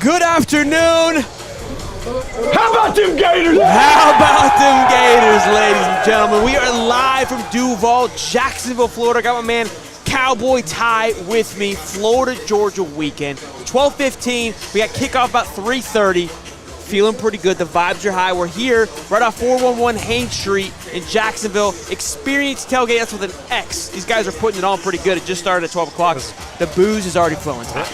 Good afternoon. How about them Gators? How about them Gators, ladies and gentlemen? We are live from Duval, Jacksonville, Florida. Got my man Cowboy Ty with me. Florida-Georgia weekend. 12:15. We got kickoff about 3:30. Feeling pretty good. The vibes are high. We're here right off 411 Haines Street in Jacksonville. Experience Tailgate. That's with an X. These guys are putting it on pretty good. It just started at 12 o'clock. The booze is already flowing, Ty.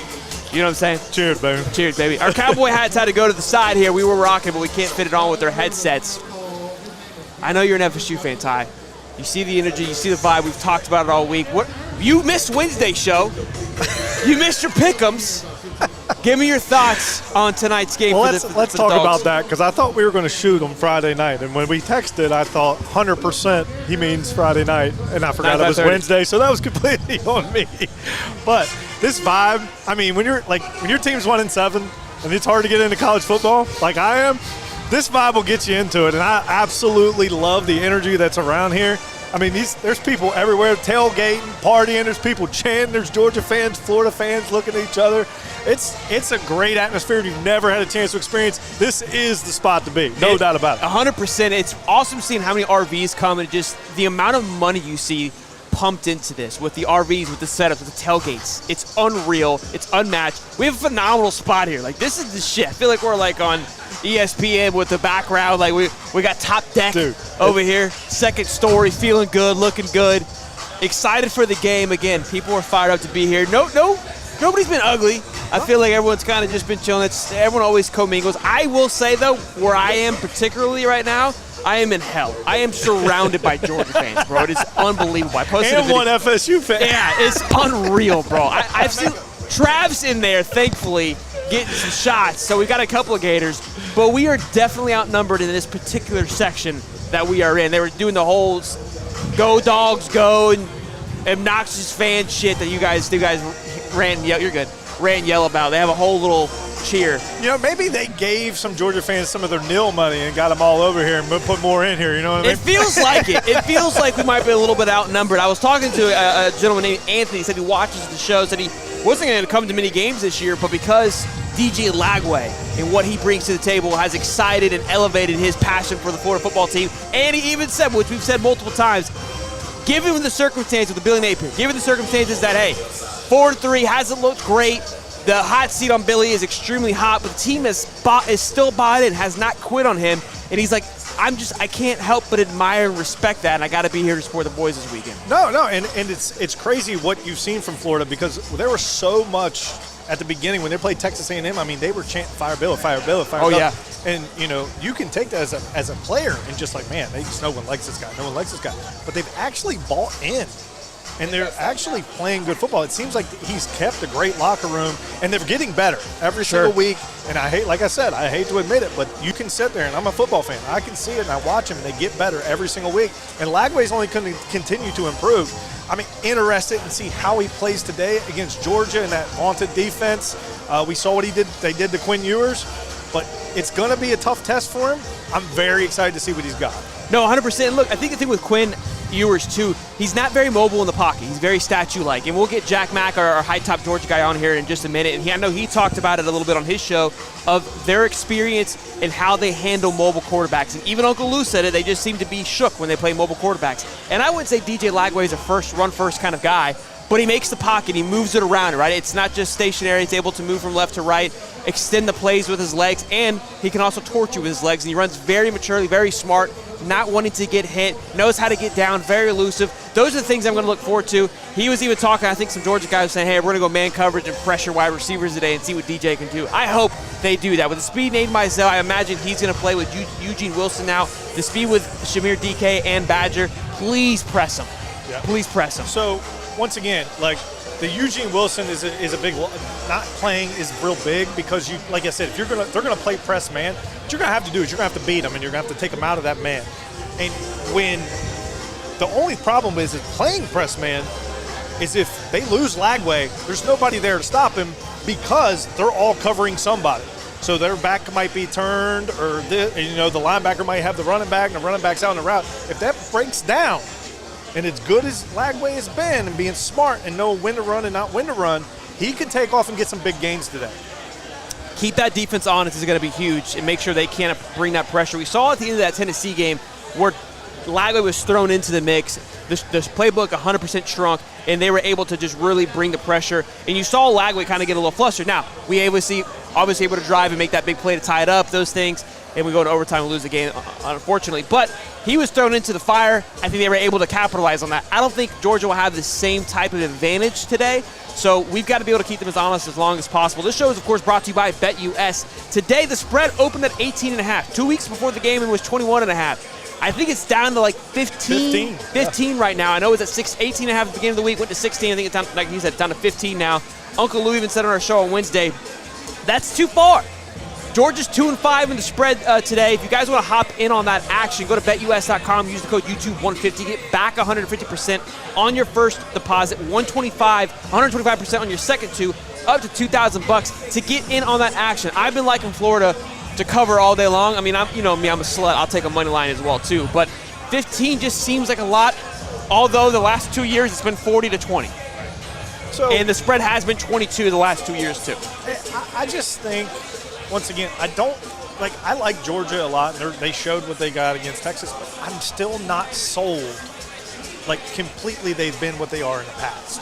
You know what I'm saying? Cheers, baby. Cheers, baby. Our cowboy hats had to go to the side here. We were rocking, but we can't fit it on with our headsets. I know you're an FSU fan, Ty. You see the energy, you see the vibe. We've talked about it all week. What? You missed Wednesday's show. You missed your pick'ems. Give me your thoughts on tonight's game. Well, for let's the talk Dogs. about that, because I thought we were going to shoot on Friday night, and when we texted, I thought 100% he means Friday night, and I forgot it was Wednesday, so that was completely on me. But this vibe, I mean, when your team's 1-7 and it's hard to get into college football, like I am, this vibe will get you into it, and I absolutely love the energy that's around here. I mean, there's people everywhere tailgating, partying. There's people chanting. There's Georgia fans, Florida fans looking at each other. It's a great atmosphere. If you've never had a chance to experience, this is the spot to be. No doubt about it. 100%. It's awesome seeing how many RVs come and just the amount of money you see pumped into this with the RVs, with the setups, with the tailgates. It's unreal. It's unmatched. We have a phenomenal spot here. Like, this is the shit. I feel like we're like on ESPN with the background. Like, we got top deck over here. Second story, feeling good, looking good. Excited for the game. Again, people are fired up to be here. Nobody's been ugly. I feel like everyone's kind of just been chilling. Everyone always commingles. I will say, though, where I am particularly right now, I am in hell. I am surrounded by Georgia fans, bro. It is unbelievable. I posted a video. one FSU fan. Yeah, it's unreal, bro. I've seen Trav's in there, thankfully, getting some shots. So we got a couple of Gators, but we are definitely outnumbered in this particular section that we are in. They were doing the whole "Go Dogs, go" and obnoxious fan shit that you guys ran. Yeah, you're good. Ran yell about. They have a whole little cheer. You know, maybe they gave some Georgia fans some of their nil money and got them all over here and put more in here. You know what I mean? It feels like it. It feels like we might be a little bit outnumbered. I was talking to a gentleman named Anthony. He said he watches the show. Said he wasn't going to come to many games this year, but because DJ Lagway and what he brings to the table has excited and elevated his passion for the Florida football team. And he even said, which we've said multiple times, given the circumstances with Billy Napier, given the circumstances that, hey, 4-3 hasn't looked great. The hot seat on Billy is extremely hot, but the team is still bought in, has not quit on him. And he's like, I can't help but admire and respect that, and I got to be here to support the boys this weekend. No, and it's crazy what you've seen from Florida, because there was so much at the beginning when they played Texas A&M. I mean, they were chanting "Fire Bill, Fire Bill, Fire Bill." Yeah. And you know, you can take that as a player and just like, man, no one likes this guy. No one likes this guy. But they've actually bought in. And they're actually playing good football. It seems like he's kept a great locker room, and they're getting better every single week. And I hate to admit it, but you can sit there, and I'm a football fan. I can see it, and I watch them, and they get better every single week. And Lagway's only going to continue to improve. I mean, interested in see how he plays today against Georgia in that vaunted defense. We saw what they did to Quinn Ewers, but it's going to be a tough test for him. I'm very excited to see what he's got. No, 100%. Look, I think the thing with Quinn Ewers, too, he's not very mobile in the pocket. He's very statue-like. And we'll get Jack Mack, our high-top Georgia guy, on here in just a minute. And I know he talked about it a little bit on his show of their experience and how they handle mobile quarterbacks. And even Uncle Lou said it, they just seem to be shook when they play mobile quarterbacks. And I would say DJ Lagway is a run-first kind of guy, but he makes the pocket. He moves it around, right? It's not just stationary. He's able to move from left to right, extend the plays with his legs, and he can also torch you with his legs. And he runs very maturely, very smart, not wanting to get hit, knows how to get down, very elusive. Those are the things I'm going to look forward to. He was even talking, I think some Georgia guys were saying, hey, we're going to go man coverage and pressure wide receivers today and see what DJ can do. I hope they do that. With the speed named myself, I imagine he's going to play with Eugene Wilson now. The speed with Shamir DK and Badger. Please press him. Yeah. Please press him. So, once again, like, the Eugene Wilson is a big, not playing is real big, because you, like I said, if they're gonna play press man, what you're gonna have to do is you're gonna have to beat them, and you're gonna have to take them out of that man. And when the only problem is playing press man is if they lose Lagway, there's nobody there to stop him, because they're all covering somebody. So their back might be turned, or the linebacker might have the running back, and the running back's out on the route. If that breaks down, and as good as Lagway has been and being smart and knowing when to run and not when to run, he could take off and get some big gains today. keep that defense honest is going to be huge and make sure they can't bring that pressure. We saw at the end of that Tennessee game where Lagway was thrown into the mix. This playbook 100% shrunk, and they were able to just really bring the pressure. And you saw Lagway kind of get a little flustered. Now, we obviously able to drive and make that big play to tie it up, those things, and we go into overtime and lose the game, unfortunately. But he was thrown into the fire. I think they were able to capitalize on that. I don't think Georgia will have the same type of advantage today, so we've got to be able to keep them as honest as long as possible. This show is, of course, brought to you by BetUS. Today, the spread opened at 18.5. 2 weeks before the game, it was 21.5. I think it's down to like 15 right now. I know it was at 18.5 at the beginning of the week, went to 16. I think it's down, like he said, down to 15 now. Uncle Lou even said on our show on Wednesday, that's too far. Georgia's 2-5 in the spread today. If you guys want to hop in on that action, go to betus.com, use the code YouTube150, get back 150% on your first deposit, 125% on your second two, up to $2,000 to get in on that action. I've been liking Florida to cover all day long. I mean, you know me, I'm a slut. I'll take a money line as well too. But 15 just seems like a lot. Although the last 2 years it's been 40-20. So, and the spread has been 22 the last 2 years too. I just think, once again, I like Georgia a lot. They showed what they got against Texas, but I'm still not sold. Like, completely they've been what they are in the past.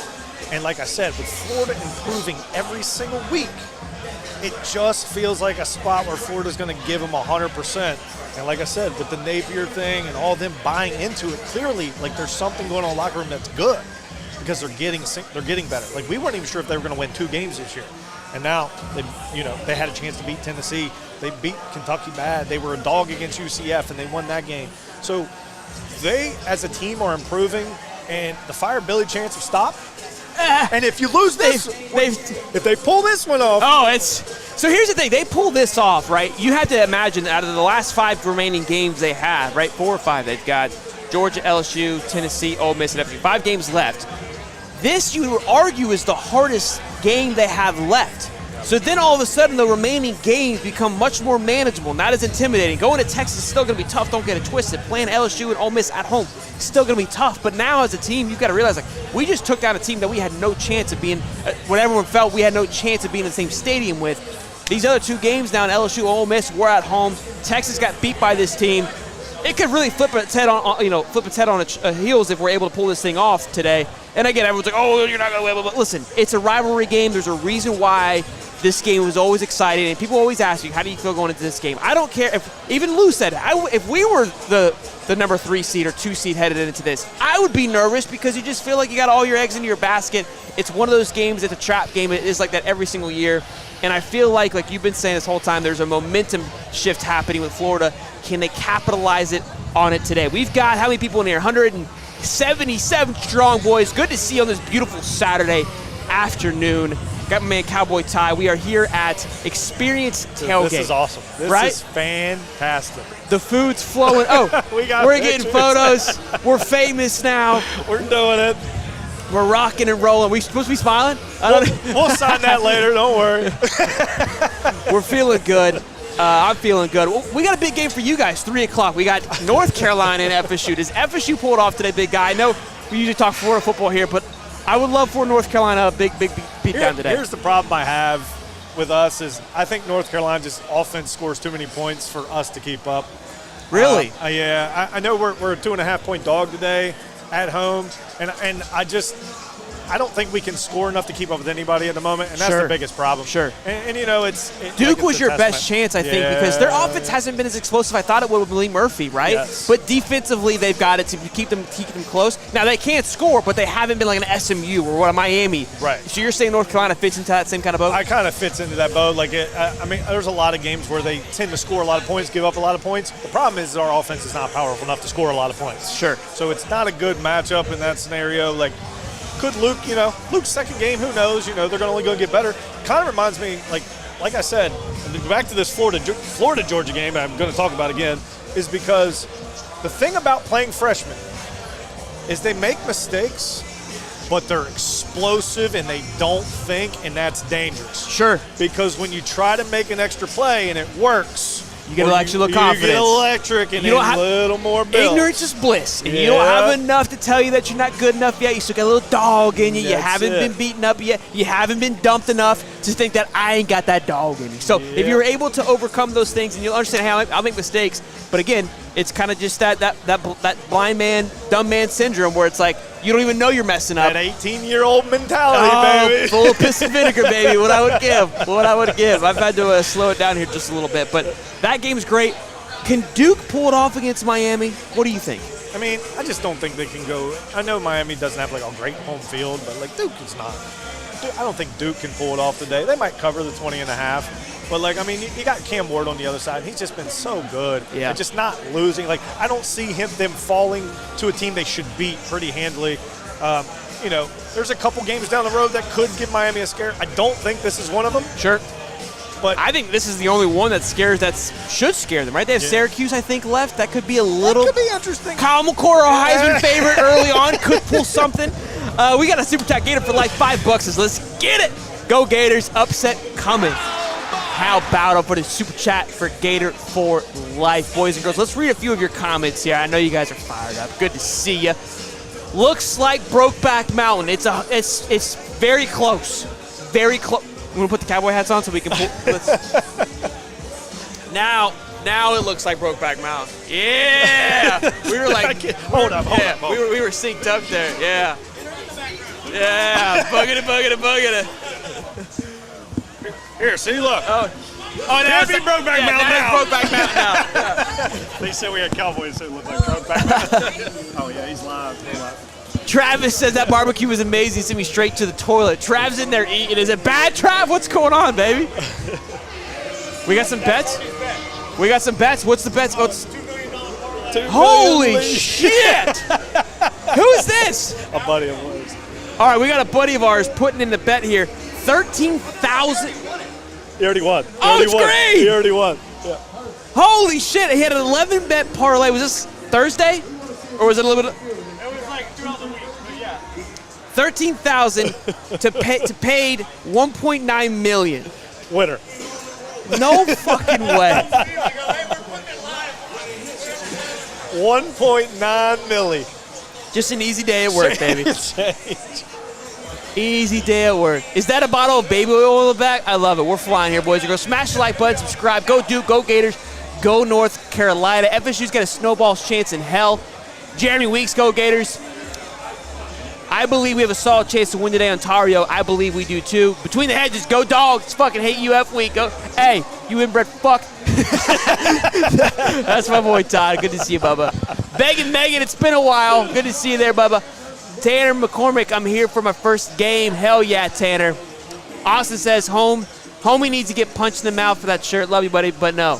And like I said, with Florida improving every single week, it just feels like a spot where Florida's going to give them 100%. And like I said, with the Napier thing and all them buying into it, clearly, like, there's something going on in the locker room that's good because they're getting better. Like, we weren't even sure if they were going to win 2 games this year. And now, they had a chance to beat Tennessee. They beat Kentucky bad. They were a dog against UCF, and they won that game. So they, as a team, are improving, and the Fire Billy chance of stop. And if you lose this, if they pull this one off. So here's the thing. They pull this off, right? You have to imagine out of the last 5 remaining games they have, right, 4 or 5, they've got Georgia, LSU, Tennessee, Ole Miss, and FSU. 5 games left. This, you would argue, is the hardest game they have left. So then all of a sudden the remaining games become much more manageable, not as intimidating. Going to Texas is still going to be tough, don't get it twisted. Playing LSU and Ole Miss at home, still going to be tough. But now as a team, you've got to realize, like, we just took down a team that we had no chance of being, when everyone felt we had no chance of being in the same stadium with. These other 2 games now in LSU and Ole Miss, we're at home. Texas got beat by this team. It could really flip its head on its heels if we're able to pull this thing off today. And again, everyone's like, oh, you're not going to win. But listen, it's a rivalry game. There's a reason why this game was always exciting. And people always ask you, how do you feel going into this game? I don't care. Even Lou said, if we were the number 3 seed or 2 seed headed into this, I would be nervous because you just feel like you got all your eggs into your basket. It's one of those games, it's a trap game. It is like that every single year. And I feel like you've been saying this whole time, there's a momentum shift happening with Florida. Can they capitalize it on it today? We've got, how many people in here? 177 strong, boys. Good to see you on this beautiful Saturday afternoon. Got my man Cowboy Ty. We are here at Experience Tailgate. This is awesome. This is fantastic. The food's flowing. Oh, we're getting photos. We're famous now. We're doing it. We're rocking and rolling. We supposed to be smiling? We'll sign that later. Don't worry. We're feeling good. I'm feeling good. We got a big game for you guys, 3 o'clock. We got North Carolina and FSU. Does FSU pull it off today, big guy? I know we usually talk Florida football here, but I would love for North Carolina a big beat down today. Here's the problem I have with us is I think North Carolina just offense scores too many points for us to keep up. Really? Yeah. I know we're a 2.5-point dog today at home, and I don't think we can score enough to keep up with anybody at the moment, and that's the biggest problem. Sure. And Duke was your best chance, I think, because their offense hasn't been as explosive. I thought it would with Lee Murphy, right? Yes. But defensively, they've got it to keep them close. Now, they can't score, but they haven't been like an SMU or a Miami. Right. So you're saying North Carolina fits into that same kind of boat? I kind of fits into that boat. There's a lot of games where they tend to score a lot of points, give up a lot of points. The problem is our offense is not powerful enough to score a lot of points. Sure. So it's not a good matchup in that scenario. Could Luke, Luke's second game, who knows? They're only going to get better. Kind of reminds me, like I said, back to this Florida-Georgia game I'm going to talk about again, is because the thing about playing freshmen is they make mistakes, but they're explosive and they don't think, and that's dangerous. Sure. Because when you try to make an extra play and it works, You get actually a little confidence. You get electric and you don't have, a little more build. Ignorance is bliss. And you don't have enough to tell you that you're not good enough yet. You still got a little dog in you. You haven't been beaten up yet. You haven't been dumped enough to think that I ain't got that dog in me. So if you're able to overcome those things, and you'll understand how I'll make mistakes. But again, it's kind of just that blind man, dumb man syndrome where it's like you don't even know you're messing up. That 18-year-old mentality, baby. Full of piss and vinegar, baby. What I would give. I've had to slow it down here just a little bit. But that game's great. Can Duke pull it off against Miami? What do you think? I mean, I just don't think they can go. I know Miami doesn't have like a great home field, but like Duke is not. I don't think Duke can pull it off today. They might cover the 20.5. But, like, I mean, you got Cam Ward on the other side. He's just been so good. Yeah. And just not losing. Like, I don't see them falling to a team they should beat pretty handily. You know, there's a couple games down the road that could give Miami a scare. I don't think this is one of them. Sure. But I think this is the only one that should scare them, right? They have Syracuse, I think, left. That could be a little. That could be interesting. Kyle McCord, our Heisman favorite early on, could pull something. We got a Super Chat Gator for like $5. So let's get it. Go Gators. Upset coming. How about for the Super Chat for Gator for life, boys and girls? Let's read a few of your comments here. I know you guys are fired up. Good to see you. Looks like Brokeback Mountain. It's very close. Very close. I'm gonna put the cowboy hats on so we can pull. Now it looks like Brokeback Mountain. Yeah, we were like, hold up. We were synced up there. Yeah, bugger it. Here, see, look. Oh, that's Brokeback Mountain now. Brokeback Mountain now. They said we had cowboys who look like Brokeback Mountain. Oh yeah, he's live. Travis says that barbecue was amazing. Sent me straight to the toilet. Trav's in there eating. Is it bad, Trav? What's going on, baby? We got some bets? What's the bets? Holy shit! Who is this? A buddy of ours. All right, we got a buddy of ours putting in the bet here. 13,000. He already won. It's great! He already won. Yeah. Holy shit! He had an 11-bet parlay. Was this Thursday? Or was it a little bit? It was like throughout the week, but yeah. 13,000 to paid 1.9 million. Winner. No fucking way. 1.9 milli. Just an easy day at work, baby. Easy day at work. Is that a bottle of baby oil in the back? I love it. We're flying here, boys and girls. Smash the like button, subscribe. Go Duke, go Gators, go North Carolina. FSU's got a snowball's chance in hell. Jeremy Weeks, go Gators. I believe we have a solid chance to win today, Ontario. I believe we do too. Between the hedges, go Dogs. Fucking hate UF week. Go. Hey, you inbred fuck. That's my boy Todd. Good to see you, Bubba. Megan, it's been a while. Good to see you there, Bubba. Tanner McCormick, I'm here for my first game. Hell yeah, Tanner. Austin says, homie needs to get punched in the mouth for that shirt. Love you, buddy, but no.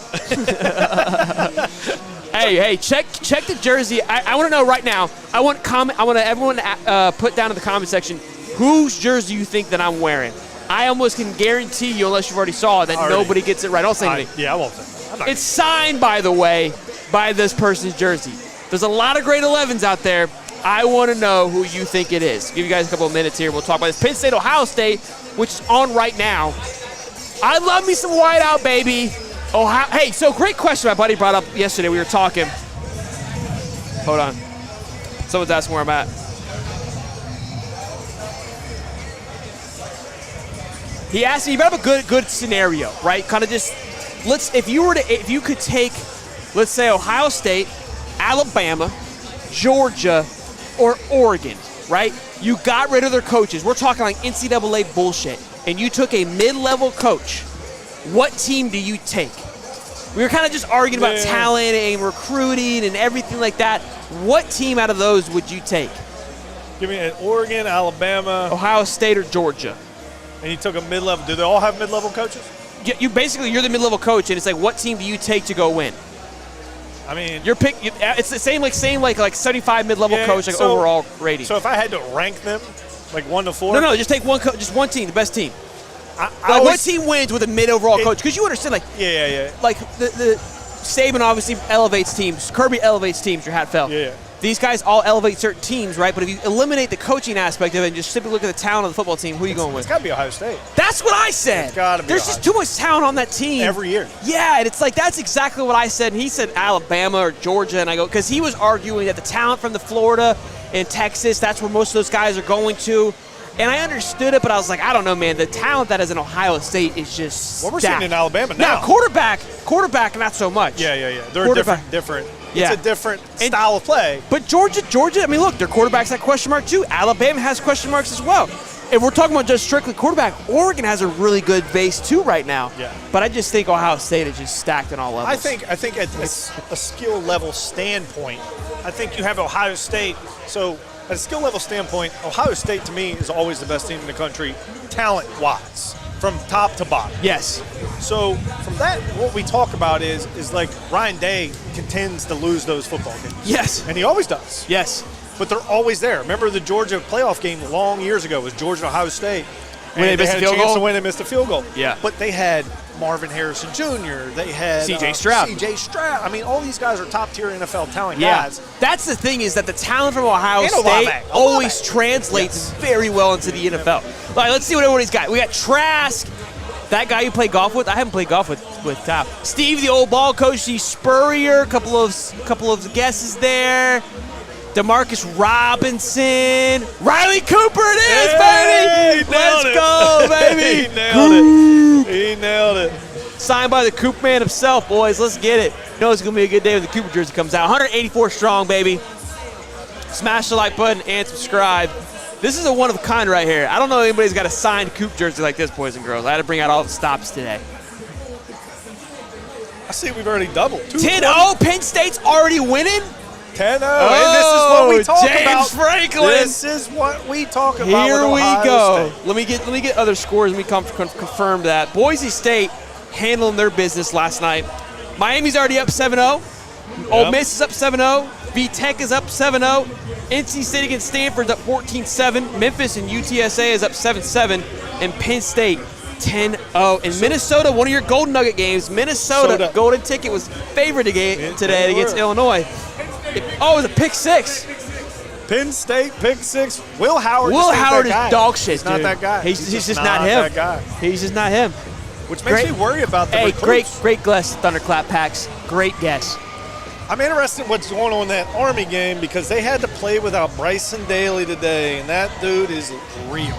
Hey, check the jersey. I want to know right now. I want everyone to put down in the comment section whose jersey you think that I'm wearing. I almost can guarantee you, unless you've already saw it, that nobody gets it right. Don't say anything. Yeah, I won't say it. It's signed, by the way, by this person's jersey. There's a lot of great 11s out there. I want to know who you think it is. Give you guys a couple of minutes here. We'll talk about this. Penn State, Ohio State, which is on right now. I love me some whiteout, baby. Hey, so great question my buddy brought up yesterday. We were talking. Hold on. Someone's asking where I'm at. He asked me, you better have a good scenario, right? Kind of just, if you could take, let's say Ohio State, Alabama, Georgia, or Oregon, right? You got rid of their coaches. We're talking like NCAA bullshit. And you took a mid-level coach. What team do you take? We were kind of just arguing about talent and recruiting and everything like that. What team out of those would you take? Give me an Oregon, Alabama, Ohio State, or Georgia. And you took a mid-level. Do they all have mid-level coaches? You're the mid-level coach, and it's like, what team do you take to go win? I mean, your pick. It's the same like 75 mid-level coach overall rating. So if I had to rank them, like 1 to 4. No, just take just one team, the best team. What team wins with a mid-overall coach? Because you understand, like, yeah. Like the Saban obviously elevates teams. Kirby elevates teams. Your hat fell. Yeah. these guys all elevate certain teams, right? But if you eliminate the coaching aspect of it and just simply look at the talent of the football team, who are you going with? It's got to be Ohio State. That's what I said. It's got to be There's Ohio just too much talent on that team. Every year. Yeah, and it's like that's exactly what I said. And he said Alabama or Georgia, and I go, because he was arguing that the talent from the Florida and Texas, that's where most of those guys are going to. And I understood it, but I was like, I don't know, man. The talent that is in Ohio State is just Well, we're stacked. seeing in Alabama now. Now, quarterback, not so much. Yeah. They're different. Yeah. It's a different style of play. But Georgia, I mean, look, their quarterback's that question mark too. Alabama has question marks as well. If we're talking about just strictly quarterback, Oregon has a really good base too right now. Yeah. But I just think Ohio State is just stacked on all levels. I think at a skill level standpoint, I think you have Ohio State. So at a skill level standpoint, Ohio State to me is always the best team in the country, talent-wise, from top to bottom. Yes. So from that, what we talk about is like Ryan Day contends to lose those football games. Yes. And he always does. Yes. But they're always there. Remember the Georgia playoff game long years ago was Georgia and Ohio State. When they missed had a field chance goal? to win and missed a field goal. Yeah. But they had Marvin Harrison Jr. They had C.J. Stroud. I mean, all these guys are top-tier NFL talent Yeah. guys. That's the thing is that the talent from Ohio And State Olave. always translates very well into the NFL. All right, let's see what everybody's got. We got Trask. That guy you play golf with, I haven't played golf with Tap. Steve, the old ball coach, Steve Spurrier, couple of guesses there. Demarcus Robinson, Riley Cooper, it is, baby. Let's go, baby. He nailed it. Signed by the Coop man himself, boys. Let's get it. You know it's gonna be a good day when the Cooper jersey comes out. 184 strong, baby. Smash the like button and subscribe. This is a one of a kind right here. I don't know if anybody's got a signed Coop jersey like this, boys and girls. I had to bring out all the stops today. I see we've already doubled. 10-0, Penn State's already winning? 10-0, and this is what we talk James about. Franklin. This is what we talk about. Here with we Ohio go. State. Let me get other scores. Let me confirm that. Boise State handling their business last night. Miami's already up 7-0. Ole Miss is up 7-0. VTech is up 7-0. NC State against Stanford's up 14-7. Memphis and UTSA is up 7-7. And Penn State 10-0. In Minnesota, one of your Golden Nugget games, Minnesota Golden Ticket was favored today against Illinois. It was a pick six. Penn State, pick six. Will Howard is dog shit, He's not dude. that guy. He's just not him. That guy. He's just not him. Which makes me worry about the recruits. Great guess, Thunderclap Packs. Great guess. I'm interested in what's going on in that Army game because they had to play without Bryson Daly today, and that dude is real.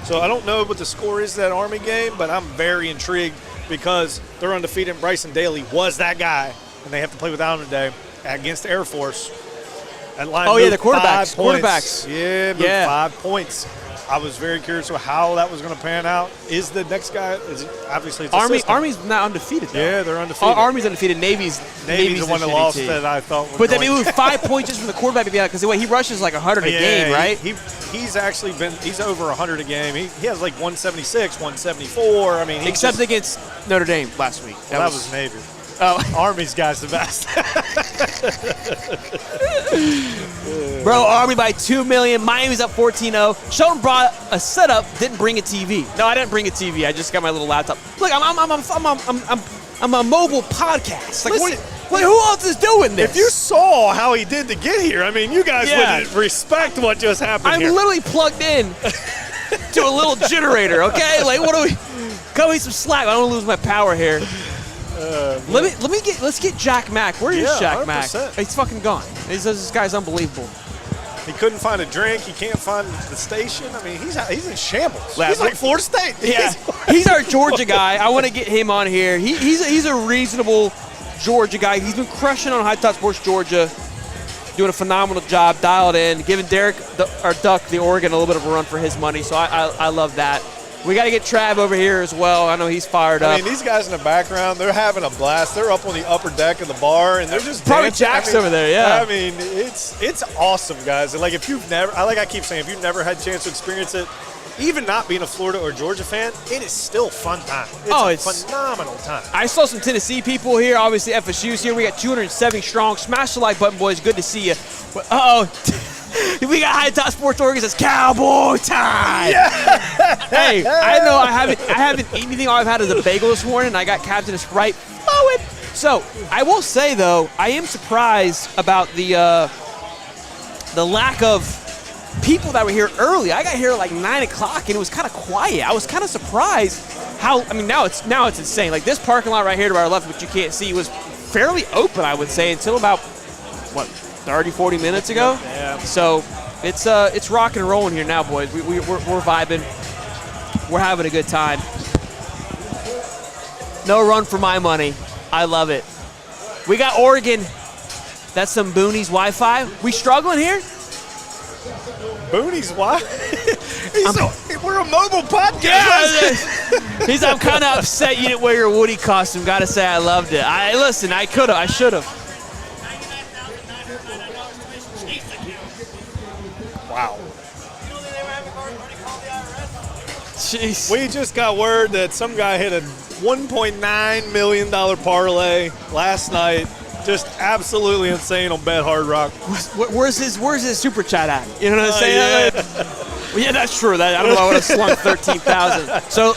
So I don't know what the score is of that Army game, but I'm very intrigued because they're undefeated and Bryson Daly was that guy, and they have to play without him today against Air Force. That line the quarterbacks. Yeah, 5 points. I was very curious of how that was going to pan out. Is the next guy? Obviously, it's Army's not undefeated, though. Yeah, they're undefeated. Army's undefeated. Navy's the one that lost that I thought. But they moved 5 points just from the quarterback because he rushes like 100 a game, right? He's actually he's over 100 a game. He has like 176, 174. I mean, except against Notre Dame last week. That was Navy. Oh. Army's guy's the best. Bro, Army by 2 million. Miami's up 14-0. Sheldon brought a setup, didn't bring a TV. No, I didn't bring a TV. I just got my little laptop. Look, I'm a mobile podcast. Like, who else is doing this? If you saw how he did to get here, I mean, you guys would respect what just happened here. I'm literally plugged in to a little generator, okay? Like, what do we? Cut me some slack. I don't want to lose my power here. Let's get Jack Mack. Where is Jack 100%. Mack? He's fucking gone. This guy's unbelievable. He couldn't find a drink. He can't find the station. I mean, he's in shambles. He's like Florida State. Yeah, he's our Georgia guy. I want to get him on here. He's a reasonable Georgia guy. He's been crushing on High Top Sports Georgia, doing a phenomenal job, dialed in, giving Derek Duck the Oregon a little bit of a run for his money. So I love that. We got to get Trav over here as well. I know he's fired up. I mean, these guys in the background, they're having a blast. They're up on the upper deck of the bar, and they're just probably dancing. Jack's over there, yeah. I mean, it's awesome, guys. And like, if you've never, I keep saying, if you've never had a chance to experience it, even not being a Florida or Georgia fan, it is still fun time. It's a phenomenal time. I saw some Tennessee people here. Obviously, FSU's here. We got 270 strong. Smash the like button, boys. Good to see you. We got High Top Sports Oregon. Says Cowboy time. Yeah. Hey, I know I haven't eaten anything. All I've had is a bagel this morning, and I got Captain of Sprite. So I will say though, I am surprised about the the lack of people that were here early. I got here at like 9 o'clock, and it was kind of quiet. I was kind of surprised how. I mean, now it's insane. Like this parking lot right here to our left, which you can't see, was fairly open, I would say, until about 30, 40 minutes ago. Yeah. So it's rocking and rolling here now, boys. We're vibing. We're having a good time. No run for my money. I love it. We got Oregon. That's some Boonies Wi-Fi. We struggling here? Boonies, why? We're a mobile podcast. Yeah, I'm kind of upset you didn't wear your Woody costume. Got to say, I loved it. Listen, I could have. I should have. Wow. Jeez. We just got word that some guy hit a $1.9 million parlay last night. Just absolutely insane on Bet Hard Rock. Where's his super chat at? You know what I'm saying? Yeah. Well, yeah, that's true. I don't know. I would have slung 13,000. So,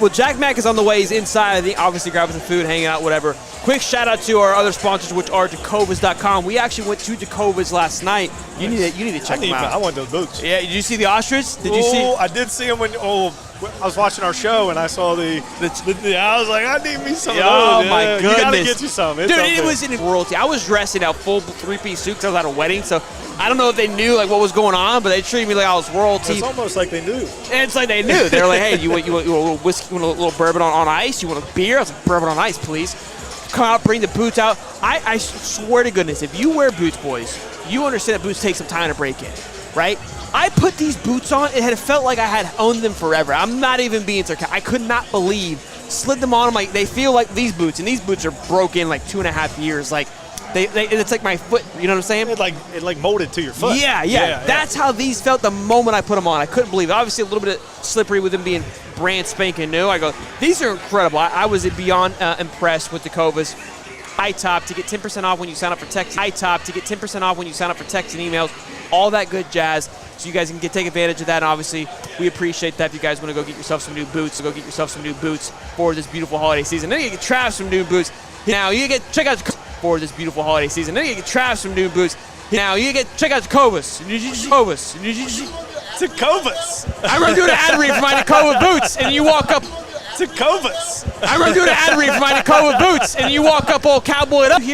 Jack Mack is on the way. He's inside. I think obviously grabbing some food, hanging out, whatever. Quick shout out to our other sponsors, which are Jacobas.com. We actually went to Jacobas last night. You need to check them out. I want those boots. Yeah. Did you see the ostrich? Did you see? I did see them when. I was watching our show and I saw I was like, I need me some of those. Oh my goodness! You gotta get you some. Dude, it was in royalty. I was dressed in a full three-piece suit because I was at a wedding, so I don't know if they knew like what was going on, but they treated me like I was royalty. It's almost like they knew. And it's like they knew. They were like, hey, you want a little whiskey, you want a little bourbon on ice? You want a beer? I was like, bourbon on ice, please. Come out, bring the boots out. I swear to goodness, if you wear boots, boys, you understand that boots take some time to break in, right? I put these boots on. It had felt like I had owned them forever. I'm not even being sarcastic. I could not believe. Slid them on. I'm like, they feel like these boots, and these boots are broken like 2.5 years. Like, it's like my foot. You know what I'm saying? It like molded to your foot. Yeah. That's how these felt the moment I put them on. I couldn't believe it. Obviously, a little bit slippery with them being brand spanking new. I go, these are incredible. I was beyond impressed with the Covas. iTop to get 10% off when you sign up for text. iTop to get 10% off when you sign up for text and emails. All that good jazz. So you guys can take advantage of that. And obviously, we appreciate that. If you guys want to go get yourself some new boots, so go get yourself some new boots for this beautiful holiday season. Then you get Trav some new boots. Now you get check out for this beautiful holiday season. Then you get Trav some new boots. Now you get check out Jacobas. Jacobas. I remember doing an ad read for my Jacobas boots, and you walk up. Jacobas. I remember doing an ad read for my Jacobas boots, and you walk up all cowboyed up here.